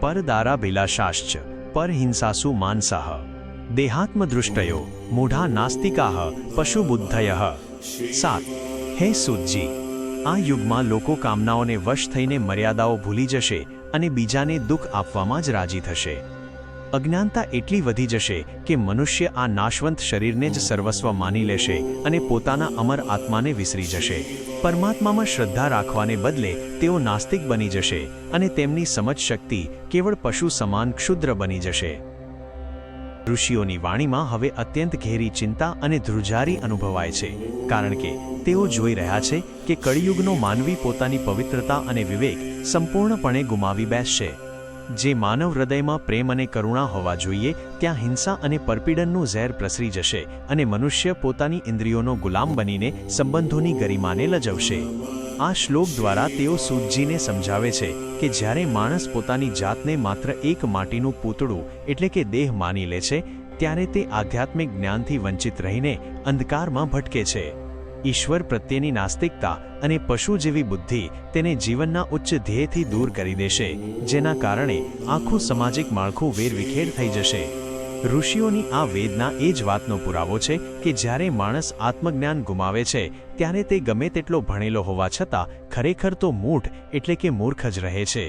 પરદારાભિલાષાશ્ચ પરહિંસાસુ માનસાઃ દેહાત્મદૃષ્ટયો મૂઢા નાસ્તિકાઃ પશુબુદ્ધયઃ। 7 હે સૂતજી, આ યુગમાં લોકો કામનાઓને વશ થઈને મર્યાદાઓ ભૂલી જશે અને બીજાને દુઃખ આપવામાં જ રાજી થશે। અજ્ઞાનતા એટલી વધી જશે કે મનુષ્ય આ નાશવંત શરીરને જ સર્વસ્વ માની લેશે અને પોતાના અમર આત્માને વિસરી જશે। પરમાત્મામાં શ્રદ્ધા રાખવાને બદલે તેઓ નાસ્તિક બની જશે અને તેમની સમજ શક્તિ કેવળ પશુ સમાન ક્ષુદ્ર બની જશે। ઋષિઓની વાણીમાં હવે અત્યંત ઘેરી ચિંતા અને ધ્રુજારી અનુભવાય છે, કારણ કે તેઓ જોઈ રહ્યા છે કે કળિયુગનો માનવી પોતાની પવિત્રતા અને વિવેક સંપૂર્ણપણે ગુમાવી બેસશે। જે માનવ હૃદયમાં પ્રેમ અને કરુણા હોવા જોઈએ ત્યાં હિંસા અને પરપીડનનું ઝેર પ્રસરી જશે અને મનુષ્ય પોતાની ઇન્દ્રિયોનો ગુલામ બનીને સંબંધોની ગરિમાને લજવશે। આ શ્લોક દ્વારા તેઓ સૂતજીને સમજાવે છે કે જ્યારે માણસ પોતાની જાતને માત્ર એક માટીનું પૂતળું એટલે કે દેહ માની લે છે, ત્યારે તે આધ્યાત્મિક જ્ઞાનથી વંચિત રહીને અંધકારમાં ભટકે છે। ઈશ્વર પ્રત્યેની નાસ્તિકતા અને પશુ જેવી બુદ્ધિ તેને જીવનના ઉચ્ચ ધ્યેયથી દૂર કરી દેશે, જેના કારણે આખું સામાજિક માળખું વેરવિખેર થઈ જશે। ઋષિઓની આ વેદના એ જ વાતનો પુરાવો છે કે જ્યારે માણસ આત્મજ્ઞાન ગુમાવે છે ત્યારે તે ગમે તેટલો ભણેલો હોવા છતાં ખરેખર તો મૂઢ એટલે કે મૂર્ખ જ રહે છે।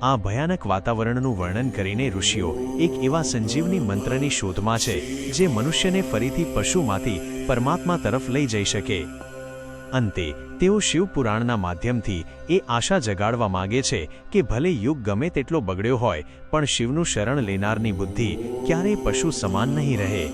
આ ભયાનક વાતાવરણનું વર્ણન કરીને ઋષિઓ એક એવા સંજીવની મંત્રની શોધમાં છે જે મનુષ્યને ફરીથી પશુમાંથી પરમાત્મા તરફ લઈ જઈ શકે। અંતે તેઓ શિવપુરાણના માધ્યમથી એ આશા જગાડવા માગે છે કે ભલે યુગ ગમે તેટલો બગડ્યો હોય પણ શિવનું શરણ લેનારની બુદ્ધિ ક્યારેય પશુ સમાન નહીં રહે।